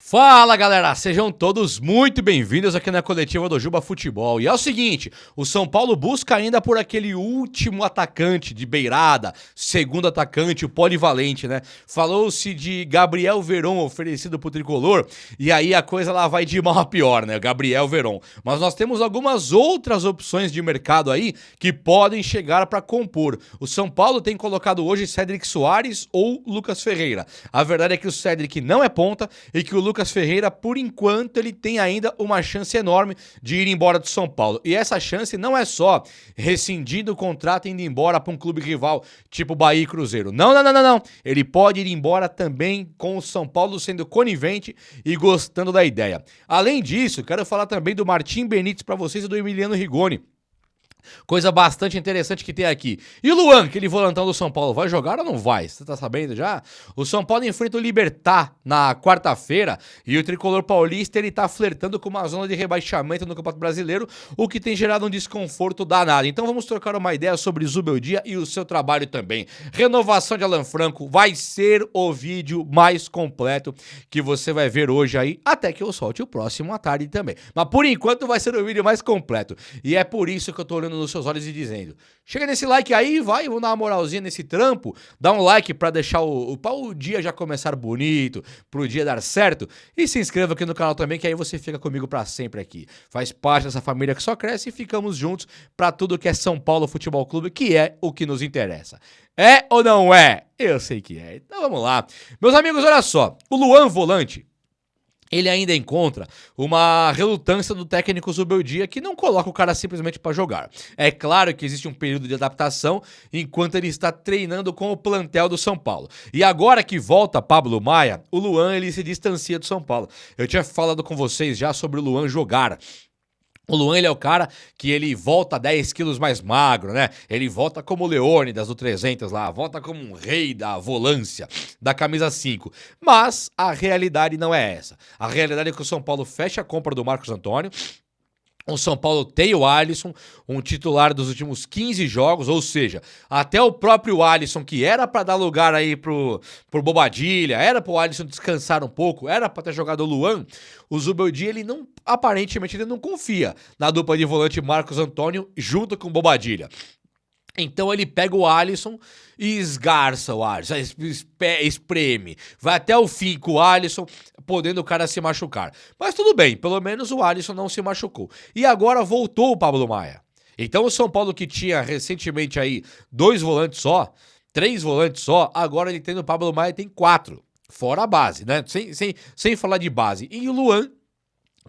Fala galera, sejam todos muito bem-vindos aqui na coletiva do Juba Futebol. E é o seguinte, o São Paulo busca ainda por aquele último atacante de beirada, segundo atacante, o polivalente, né? Falou-se de Gabriel Veron oferecido pro Tricolor, e aí a coisa lá vai de mal a pior, né? Gabriel Veron. Mas nós temos algumas outras opções de mercado aí que podem chegar para compor. O São Paulo tem colocado hoje Cédric Soares ou Lucas Ferreira. A verdade é que o Cédric não é ponta e que o Lucas Ferreira, por enquanto, ele tem ainda uma chance enorme de ir embora do São Paulo. E essa chance não é só rescindindo o contrato e indo embora para um clube rival, tipo Bahia e Cruzeiro. Não. Ele pode ir embora também com o São Paulo sendo conivente e gostando da ideia. Além disso, quero falar também do Martim Benítez para vocês e do Emiliano Rigoni. Coisa bastante interessante que tem aqui. E o Luan, aquele volantão do São Paulo, vai jogar ou não vai? Você tá sabendo já? O São Paulo enfrenta o Libertad na quarta-feira e o tricolor paulista ele tá flertando com uma zona de rebaixamento no Campeonato Brasileiro, o que tem gerado um desconforto danado. Então vamos trocar uma ideia sobre Zubeldia e o seu trabalho também. Renovação de Alan Franco vai ser o vídeo mais completo que você vai ver hoje aí, até que eu solte o próximo à tarde também. Mas por enquanto vai ser o vídeo mais completo. E é por isso que eu tô olhando nos seus olhos e dizendo: chega nesse like aí, vamos dar uma moralzinha nesse trampo, dá um like pra deixar o dia já começar bonito, pro dia dar certo, e se inscreva aqui no canal também, que aí você fica comigo pra sempre aqui. Faz parte dessa família que só cresce e ficamos juntos pra tudo que é São Paulo Futebol Clube, que é o que nos interessa. É ou não é? Eu sei que é. Então vamos lá. Meus amigos, olha só, o Luan Volante, ele ainda encontra uma relutância do técnico Zubeldia que não coloca o cara simplesmente para jogar. É claro que existe um período de adaptação enquanto ele está treinando com o plantel do São Paulo. E agora que volta Pablo Maia, o Luan ele se distancia do São Paulo. Eu tinha falado com vocês já sobre o Luan jogar. O Luan, ele é o cara que ele volta 10 quilos mais magro, né? Ele volta como o Leônidas do 300 lá, volta como um rei da volância, da camisa 5. Mas a realidade não é essa. A realidade é que o São Paulo fecha a compra do Marcos Antônio. O São Paulo tem o Alisson, um titular dos últimos 15 jogos, ou seja, até o próprio Alisson, que era pra dar lugar aí pro Bobadilha, era pro Alisson descansar um pouco, era pra ter jogado o Luan, o Zubeldia, ele não, aparentemente, ele não confia na dupla de volante Marcos Antônio junto com o Bobadilha. Então ele pega o Alisson e esgarça o Alisson, espreme, vai até o fim com o Alisson, podendo o cara se machucar. Mas tudo bem, pelo menos o Alisson não se machucou. E agora voltou o Pablo Maia. Então o São Paulo que tinha recentemente aí 2 volantes só, 3 volantes só, agora ele tem o Pablo Maia tem 4. Fora a base, né? Sem falar de base. E o Luan,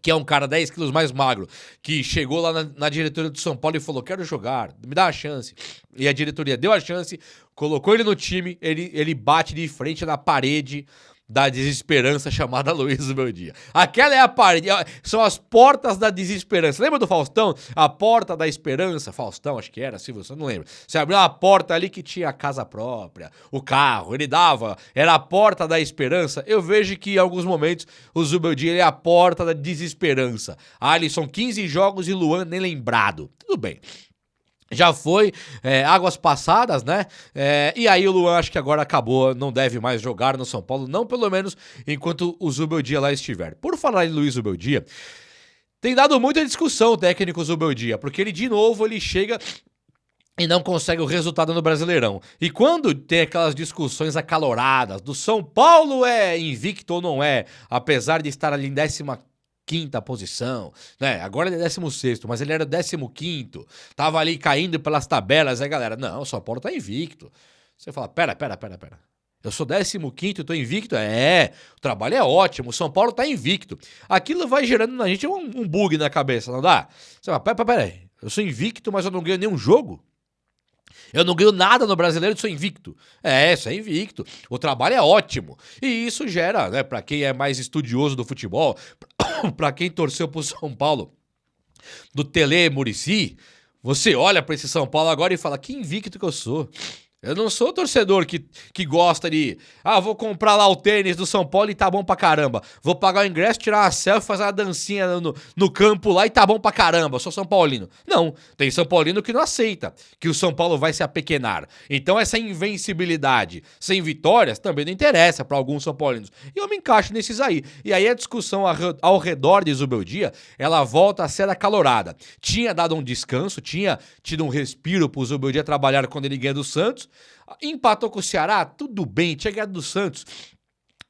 que é um cara 10 quilos mais magro, que chegou lá na diretoria do São Paulo e falou: quero jogar, me dá a chance. E a diretoria deu a chance, colocou ele no time, ele bate de frente na parede da desesperança chamada Luiz Zubeldia. Aquela é a parede, são as portas da desesperança. Lembra do Faustão? A porta da esperança? Faustão, acho que era, se você não lembra. Você abriu uma porta ali que tinha a casa própria, o carro, ele dava, era a porta da esperança. Eu vejo que em alguns momentos o Zubeldia é a porta da desesperança. Alisson, 15 jogos e Luan nem lembrado. Tudo bem. Já foi, águas passadas, né? E aí o Luan acho que agora acabou, não deve mais jogar no São Paulo, não pelo menos enquanto o Zubeldia lá estiver. Por falar em Luiz Zubeldia, tem dado muita discussão o técnico Zubeldia, porque ele de novo ele chega e não consegue o resultado no Brasileirão. E quando tem aquelas discussões acaloradas do São Paulo é invicto ou não é, apesar de estar ali em 15ª posição, né? Agora ele é 16º, mas ele era 15º, tava ali caindo pelas tabelas, aí galera, não, o São Paulo tá invicto. Você fala, pera. Eu sou 15º e tô invicto? O trabalho é ótimo, o São Paulo tá invicto. Aquilo vai gerando na gente um bug na cabeça, não dá? Você fala, pera aí, eu sou invicto, mas eu não ganho nenhum jogo? Eu não ganho nada no Brasileiro e sou invicto. Isso é invicto. O trabalho é ótimo. E isso gera, né, pra quem é mais estudioso do futebol, pra quem torceu pro São Paulo do Tele Muricy, você olha pra esse São Paulo agora e fala, que invicto que eu sou. Eu não sou torcedor que gosta de... Ah, vou comprar lá o tênis do São Paulo e tá bom pra caramba. Vou pagar o ingresso, tirar uma selfie, fazer uma dancinha no campo lá e tá bom pra caramba. Eu sou São Paulino. Não, tem São Paulino que não aceita que o São Paulo vai se apequenar. Então essa invencibilidade sem vitórias também não interessa pra alguns São Paulinos. E eu me encaixo nesses aí. E aí a discussão ao redor de Zubeldia, ela volta a ser acalorada. Tinha dado um descanso, tinha tido um respiro pro Zubeldia trabalhar quando ele ganha do Santos. Empatou com o Ceará, tudo bem, tinha ganhado do Santos.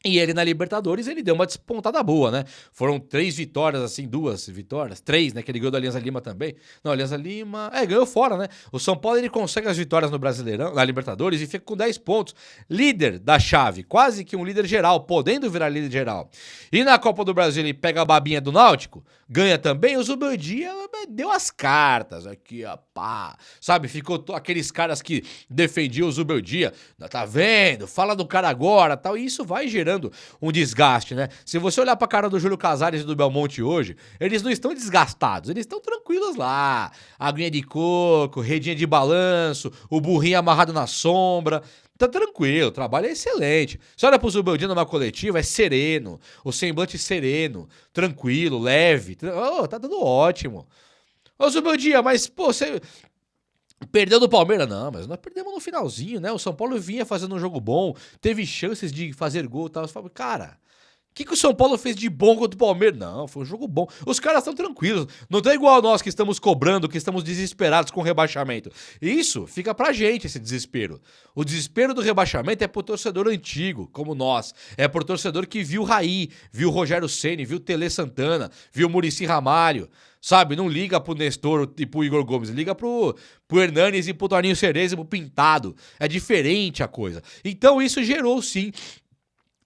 E ele na Libertadores, ele deu uma despontada boa, né? Foram 3 vitórias, assim, 2 vitórias, 3, né? Que ele ganhou da Alianza Lima também. Não, Alianza Lima... ganhou fora, né? O São Paulo, ele consegue as vitórias no Brasileirão, na Libertadores, e fica com 10 pontos. Líder da chave, quase que um líder geral, podendo virar líder geral. E na Copa do Brasil, ele pega a babinha do Náutico, ganha também. O Zubeldia deu as cartas aqui, ó, pá. Sabe, ficou aqueles caras que defendiam o Zubeldia. Tá vendo? Fala do cara agora, tal. E isso vai gerando um desgaste, né? Se você olhar pra cara do Júlio Casares e do Belmonte hoje, eles não estão desgastados, eles estão tranquilos lá. Aguinha de coco, redinha de balanço, o burrinho amarrado na sombra. Tá tranquilo, o trabalho é excelente. Você olha pro Zubeldia numa coletiva, é sereno, o semblante sereno, tranquilo, leve. Tá dando ótimo. Ô Zubeldia, mas pô, você... Perdeu do Palmeiras? Não, mas nós perdemos no finalzinho, né? O São Paulo vinha fazendo um jogo bom, teve chances de fazer gol e tal. Você fala, cara, o que o São Paulo fez de bom contra o Palmeiras? Não, foi um jogo bom. Os caras estão tranquilos. Não tá igual nós que estamos cobrando, que estamos desesperados com o rebaixamento. Isso fica pra gente, esse desespero. O desespero do rebaixamento é pro torcedor antigo, como nós. É pro torcedor que viu Raí, viu Rogério Ceni, viu Tele Santana, viu Muricy Ramalho. Sabe, não liga pro Nestor e pro Igor Gomes, liga pro Hernanes e pro Toninho Cerezo e pro Pintado. É diferente a coisa. Então isso gerou, sim,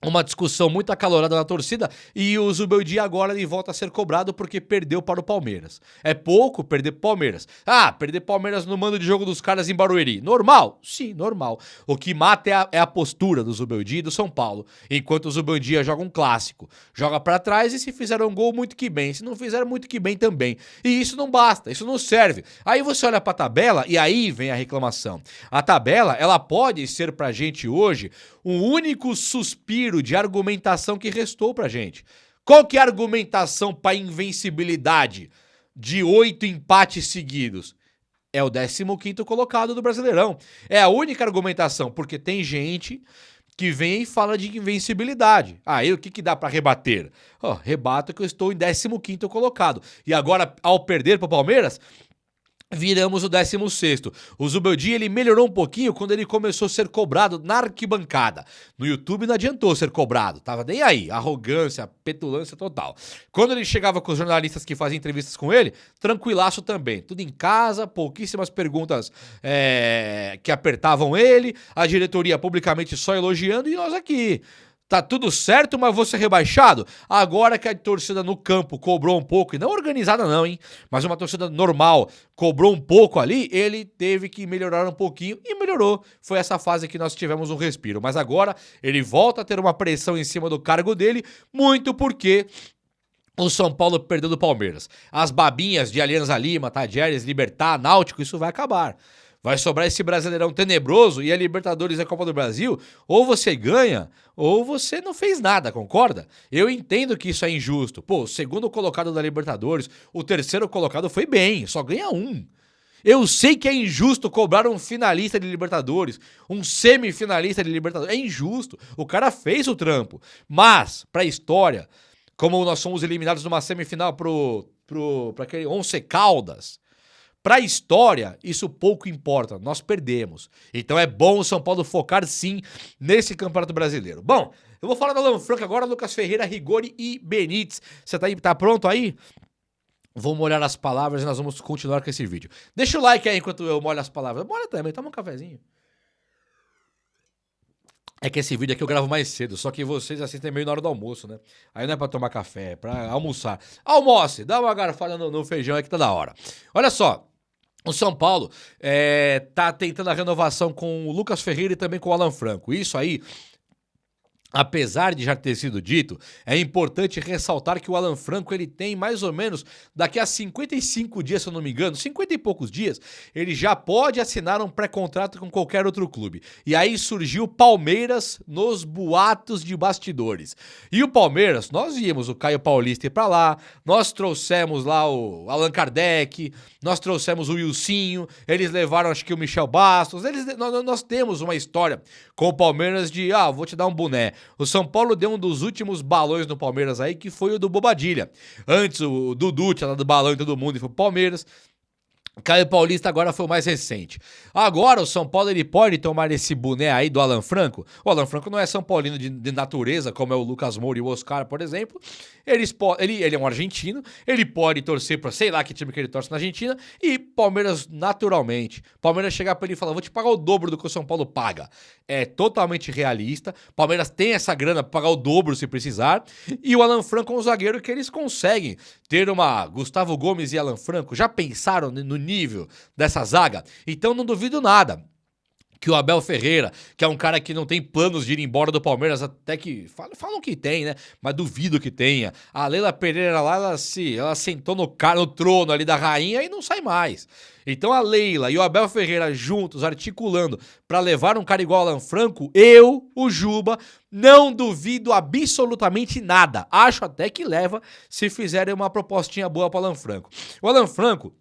uma discussão muito acalorada na torcida e o Zubeldia agora ele volta a ser cobrado porque perdeu para o Palmeiras. É pouco perder pro Palmeiras. Ah, perder Palmeiras no mando de jogo dos caras em Barueri. Normal? Sim, normal. O que mata é a postura do Zubeldia e do São Paulo. Enquanto o Zubeldia joga um clássico. Joga pra trás e se fizeram um gol, muito que bem. Se não fizeram, muito que bem também. E isso não basta, isso não serve. Aí você olha pra tabela e aí vem a reclamação. A tabela, ela pode ser pra gente hoje o único suspiro de argumentação que restou pra gente. Qual que é a argumentação pra invencibilidade de 8 empates seguidos? É o 15º colocado do Brasileirão. É a única argumentação, porque tem gente que vem e fala de invencibilidade. Aí o que dá pra rebater? Rebato que eu estou em 15º colocado. E agora, ao perder pro Palmeiras, viramos o 16º. O Zubeldia, ele melhorou um pouquinho quando ele começou a ser cobrado na arquibancada. No YouTube não adiantou ser cobrado, tava nem aí. Arrogância, petulância total. Quando ele chegava com os jornalistas que faziam entrevistas com ele, tranquilaço também. Tudo em casa, pouquíssimas perguntas que apertavam ele, a diretoria publicamente só elogiando e nós aqui. Tá tudo certo, mas vou ser rebaixado? Agora que a torcida no campo cobrou um pouco, e não organizada não, hein? Mas uma torcida normal cobrou um pouco ali, ele teve que melhorar um pouquinho e melhorou. Foi essa fase que nós tivemos um respiro. Mas agora ele volta a ter uma pressão em cima do cargo dele, muito porque o São Paulo perdeu do Palmeiras. As babinhas de Alianza Lima, Tadieres, Libertad, Náutico, isso vai acabar. Vai sobrar esse Brasileirão tenebroso e a Libertadores e a Copa do Brasil, ou você ganha, ou você não fez nada, concorda? Eu entendo que isso é injusto. Pô, o segundo colocado da Libertadores, o terceiro colocado foi bem, só ganha um. Eu sei que é injusto cobrar um finalista de Libertadores, um semifinalista de Libertadores. É injusto, o cara fez o trampo. Mas, pra história, como nós somos eliminados numa semifinal pra aquele Once Caldas, pra história, isso pouco importa, nós perdemos. Então é bom o São Paulo focar sim nesse Campeonato Brasileiro. Bom, eu vou falar da Lanfranca agora, Lucas Ferreira, Rigoni e Benítez. Você tá pronto aí? Vou molhar as palavras e nós vamos continuar com esse vídeo. Deixa o like aí enquanto eu molho as palavras. Molha também, toma um cafezinho. É que esse vídeo aqui eu gravo mais cedo, só que vocês assistem meio na hora do almoço, né? Aí não é pra tomar café, é pra almoçar. Almoce, dá uma garfada no feijão aí que tá da hora. Olha só. O São Paulo tá tentando a renovação com o Lucas Ferreira e também com o Alan Franco. Isso aí Apesar de já ter sido dito, é importante ressaltar que o Alan Franco ele tem mais ou menos, daqui a 55 dias, se eu não me engano, 50 e poucos dias, ele já pode assinar um pré-contrato com qualquer outro clube. E aí surgiu o Palmeiras nos boatos de bastidores. E o Palmeiras, nós íamos o Caio Paulista ir pra lá, nós trouxemos lá o Allan Kardec, nós trouxemos o Wilsinho, eles levaram acho que o Michel Bastos, nós temos uma história com o Palmeiras de, vou te dar um boné. O São Paulo deu um dos últimos balões no Palmeiras aí, que foi o do Bobadilha. Antes o Dudu tinha dado balão em todo mundo e foi pro Palmeiras. Caio Paulista agora foi o mais recente. Agora o São Paulo ele pode tomar esse boné aí do Alan Franco. O Alan Franco não é São Paulino de natureza, como é o Lucas Moura e o Oscar, por exemplo. Ele é um argentino, ele pode torcer pra sei lá que time que ele torce na Argentina e Palmeiras naturalmente. Palmeiras chegar pra ele e falar, vou te pagar o dobro do que o São Paulo paga. É totalmente realista. Palmeiras tem essa grana pra pagar o dobro se precisar. E o Alan Franco é um zagueiro que eles conseguem ter uma Gustavo Gomes e Alan Franco. Já pensaram no nível dessa zaga? Então não duvido nada que o Abel Ferreira, que é um cara que não tem planos de ir embora do Palmeiras, até que falam que tem, né? Mas duvido que tenha. A Leila Pereira lá, ela sentou no trono ali da rainha e não sai mais. Então a Leila e o Abel Ferreira juntos, articulando para levar um cara igual ao Alan Franco, eu, o Juba, não duvido absolutamente nada. Acho até que leva se fizerem uma propostinha boa para o Alan Franco. O Alan Franco,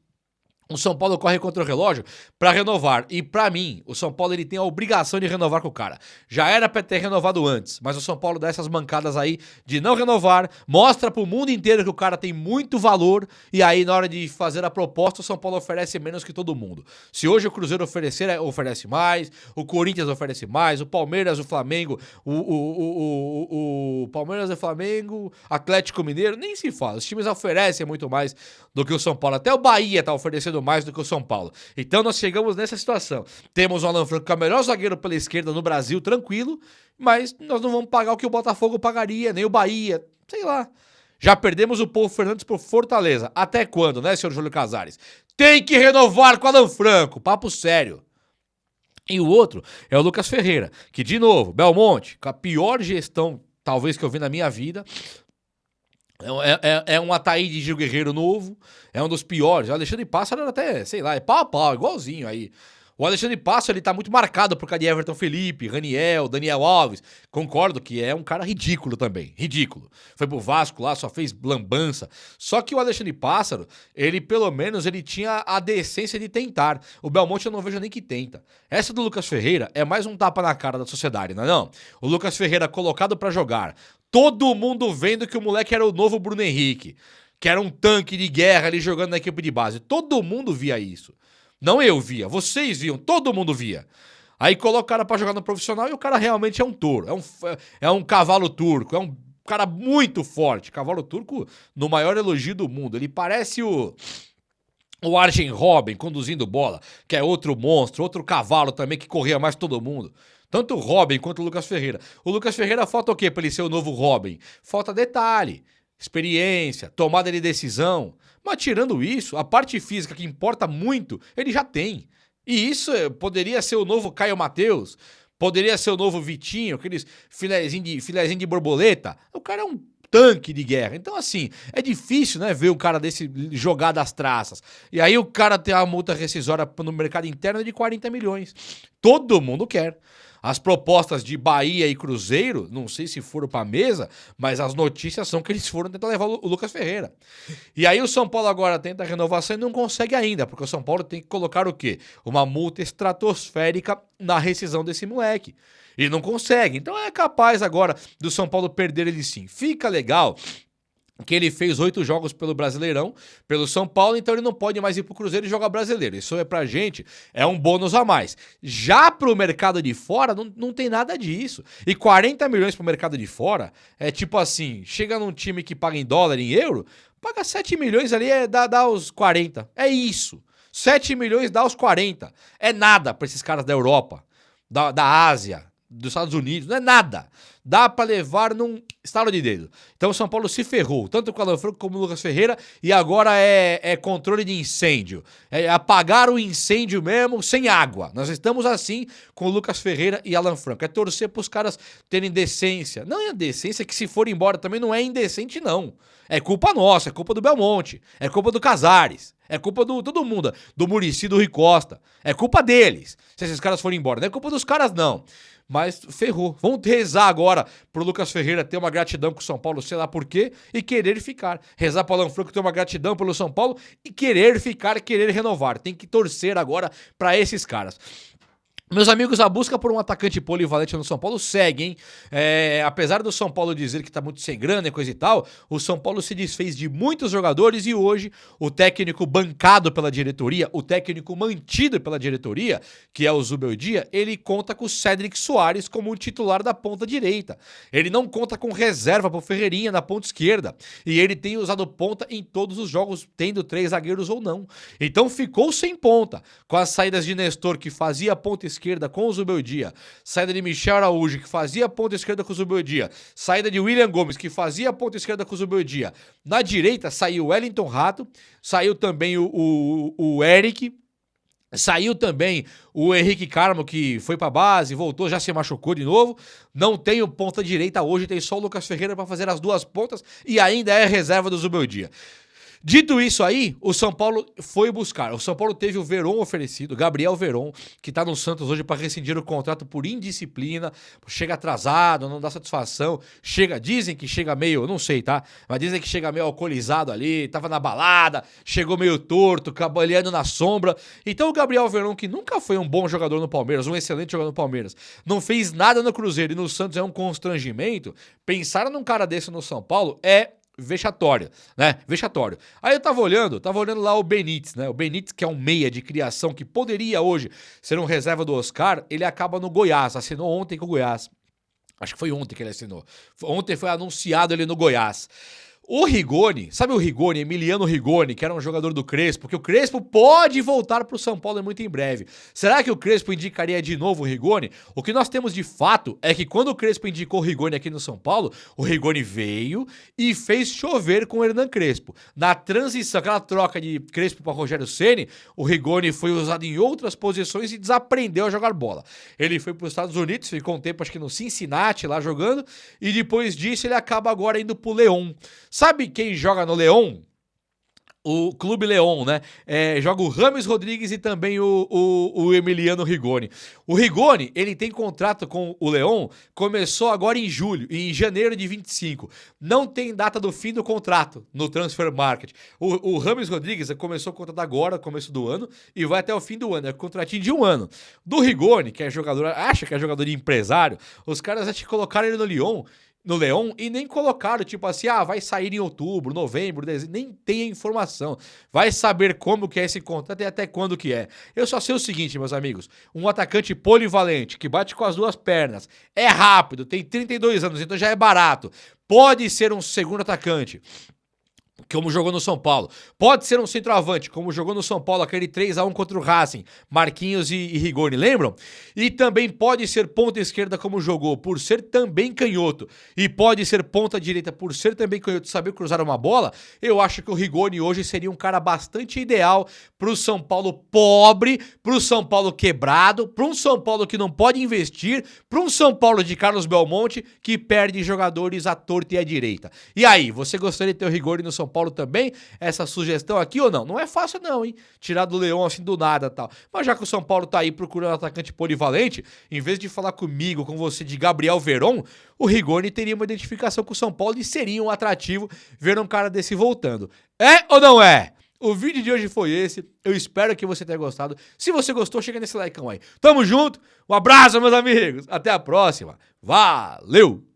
o São Paulo corre contra o relógio pra renovar. E pra mim, o São Paulo ele tem a obrigação de renovar com o cara. Já era pra ter renovado antes, mas o São Paulo dá essas mancadas aí de não renovar, mostra pro mundo inteiro que o cara tem muito valor e aí na hora de fazer a proposta o São Paulo oferece menos que todo mundo. Se hoje o Cruzeiro oferece mais, o Corinthians oferece mais, o Palmeiras, o Flamengo, o Palmeiras e o Flamengo, Atlético Mineiro, nem se fala. Os times oferecem muito mais do que o São Paulo. Até o Bahia tá oferecendo mais do que o São Paulo. Então nós chegamos nessa situação. Temos o Alan Franco, que é o melhor zagueiro pela esquerda no Brasil, tranquilo, mas nós não vamos pagar o que o Botafogo pagaria, nem o Bahia, sei lá. Já perdemos o Paulo Fernandes pro Fortaleza. Até quando, né, senhor Júlio Casares? Tem que renovar com o Alan Franco, papo sério. E o outro é o Lucas Ferreira, que de novo, Belmonte, com a pior gestão talvez que eu vi na minha vida. É um Ataíde Gil Guerreiro novo, é um dos piores. O Alexandre Pássaro era até, sei lá, é pau a pau, igualzinho aí. O Alexandre Pássaro, ele tá muito marcado por causa de Everton Felipe, Raniel, Daniel Alves. Concordo que é um cara ridículo também, ridículo. Foi pro Vasco lá, só fez lambança. Só que o Alexandre Pássaro, ele pelo menos ele tinha a decência de tentar. O Belmonte eu não vejo nem que tenta. Essa do Lucas Ferreira é mais um tapa na cara da sociedade, não é não? O Lucas Ferreira colocado pra jogar, todo mundo vendo que o moleque era o novo Bruno Henrique, que era um tanque de guerra ali jogando na equipe de base. Todo mundo via isso. Não eu via, vocês viam, todo mundo via. Aí coloca o cara pra jogar no profissional e o cara realmente é um touro, é um cavalo turco, é um cara muito forte. Cavalo turco no maior elogio do mundo. Ele parece o Arjen Robben conduzindo bola, que é outro monstro, outro cavalo também que corria mais que todo mundo. Tanto o Robben quanto o Lucas Ferreira. O Lucas Ferreira falta o quê pra ele ser o novo Robben? Falta detalhe, experiência, tomada de decisão. Mas tirando isso, a parte física que importa muito, ele já tem. E isso poderia ser o novo Caio Mateus, poderia ser o novo Vitinho, aqueles filezinho de borboleta. O cara é um tanque de guerra. Então, assim, é difícil, né, ver um cara desse jogar das traças. E aí o cara tem uma multa rescisória no mercado interno de 40 milhões. Todo mundo quer. As propostas de Bahia e Cruzeiro, não sei se foram pra mesa, mas as notícias são que eles foram tentar levar o Lucas Ferreira. E aí o São Paulo agora tenta a renovação e não consegue ainda, porque o São Paulo tem que colocar o quê? Uma multa estratosférica na rescisão desse moleque. E não consegue. Então é capaz agora do São Paulo perder ele sim. Fica legal que ele fez 8 jogos pelo Brasileirão, pelo São Paulo, então ele não pode mais ir pro Cruzeiro e jogar brasileiro. Isso é pra gente, é um bônus a mais. Já pro mercado de fora, não tem nada disso. E 40 milhões pro mercado de fora, é tipo assim, chega num time que paga em dólar, em euro, paga 7 milhões ali, dá os 40. É isso. 7 milhões dá os 40. É nada pra esses caras da Europa, da Ásia, dos Estados Unidos, não é nada. Dá pra levar num estalo de dedo. Então o São Paulo se ferrou, tanto com o Alan Franco como o Lucas Ferreira, e agora é controle de incêndio. É apagar o incêndio mesmo sem água. Nós estamos assim com o Lucas Ferreira e Alan Franco. É torcer pros caras terem decência. Não é decência que se for embora também não é indecente, não. É culpa nossa, é culpa do Belmonte, é culpa do Casares, é culpa do todo mundo, do Muricy, do Rui Costa. É culpa deles, se esses caras forem embora. Não é culpa dos caras, não. Mas ferrou. Vamos rezar agora pro Lucas Ferreira ter uma gratidão com o São Paulo, sei lá por quê, e querer ficar. Rezar pro Alan Franco ter uma gratidão pelo São Paulo e querer ficar, querer renovar. Tem que torcer agora pra esses caras. Meus amigos, a busca por um atacante polivalente no São Paulo segue, hein? Apesar do São Paulo dizer que tá muito sem grana e coisa e tal, o São Paulo se desfez de muitos jogadores e hoje o técnico bancado pela diretoria, o técnico mantido pela diretoria, que é o Zubeldia, ele conta com o Cédric Soares como o titular da ponta direita. Ele não conta com reserva pro Ferreirinha na ponta esquerda. E ele tem usado ponta em todos os jogos, tendo 3 zagueiros ou não. Então ficou sem ponta, com as saídas de Nestor, que fazia a ponta esquerda com o Zubeldia, saída de Michel Araújo, que fazia a ponta esquerda com o Zubeldia, saída de William Gomes, que fazia a ponta esquerda com o Zubeldia. Na direita saiu o Wellington Rato, saiu também o Eric, saiu também o Henrique Carmo, que foi pra base, voltou, já se machucou de novo. Não tem o ponta direita hoje, tem só o Lucas Ferreira pra fazer as duas pontas e ainda é reserva do Zubeldia. Dito isso aí, o São Paulo foi buscar. O São Paulo teve o Veron oferecido, Gabriel Veron, que tá no Santos hoje para rescindir o contrato por indisciplina, chega atrasado, não dá satisfação, dizem que chega meio, não sei, tá? Mas dizem que chega meio alcoolizado ali, tava na balada, chegou meio torto, cabalhando na sombra. Então o Gabriel Veron, que nunca foi um bom jogador no Palmeiras, um excelente jogador no Palmeiras, não fez nada no Cruzeiro e no Santos é um constrangimento, pensar num cara desse no São Paulo é vexatório, né? Vexatório. Aí eu tava olhando lá o Benítez, né? O Benítez, que é um meia de criação que poderia hoje ser um reserva do Oscar, ele acaba no Goiás, assinou ontem com o Goiás. Acho que foi ontem que ele assinou. Ontem foi anunciado ele no Goiás. O Rigoni, sabe o Rigoni, Emiliano Rigoni, que era um jogador do Crespo, que o Crespo pode voltar pro São Paulo muito em breve. Será que o Crespo indicaria de novo o Rigoni? O que nós temos de fato é que quando o Crespo indicou o Rigoni aqui no São Paulo, o Rigoni veio e fez chover com o Hernan Crespo. Na transição, aquela troca de Crespo para Rogério Ceni, o Rigoni foi usado em outras posições e desaprendeu a jogar bola. Ele foi para os Estados Unidos, ficou um tempo acho que no Cincinnati lá jogando, e depois disso ele acaba agora indo pro León. Sabe quem joga no León? O Clube León, né? Joga o Rames Rodrigues e também o Emiliano Rigoni. O Rigoni, ele tem contrato com o León, começou agora em julho, em janeiro de 25. Não tem data do fim do contrato no Transfer Market. O Rames Rodrigues começou o contrato agora, começo do ano, e vai até o fim do ano. É um contratinho de 1 ano. Do Rigoni, que é jogador, acha que é jogador de empresário, os caras acho que colocaram ele no León e nem colocaram, tipo assim, vai sair em outubro, novembro, dezembro, nem tem a informação. Vai saber como que é esse contrato e até quando que é. Eu só sei o seguinte, meus amigos, um atacante polivalente, que bate com as duas pernas, é rápido, tem 32 anos, então já é barato, pode ser um segundo atacante, como jogou no São Paulo. Pode ser um centroavante, como jogou no São Paulo, aquele 3-1 contra o Racing, Marquinhos e Rigoni, lembram? E também pode ser ponta esquerda, como jogou, por ser também canhoto. E pode ser ponta direita, por ser também canhoto, saber cruzar uma bola. Eu acho que o Rigoni hoje seria um cara bastante ideal pro São Paulo pobre, pro São Paulo quebrado, pro um São Paulo que não pode investir, pro um São Paulo de Carlos Belmonte, que perde jogadores à torta e à direita. E aí, você gostaria de ter o Rigoni no São Paulo também, essa sugestão aqui ou não? Não é fácil não, hein? Tirar do Leão assim do nada e tal. Mas já que o São Paulo tá aí procurando atacante polivalente, em vez de falar comigo, com você, de Gabriel Veron, o Rigoni teria uma identificação com o São Paulo e seria um atrativo ver um cara desse voltando. É ou não é? O vídeo de hoje foi esse, eu espero que você tenha gostado. Se você gostou, chega nesse likeão aí. Tamo junto, um abraço, meus amigos, até a próxima, valeu!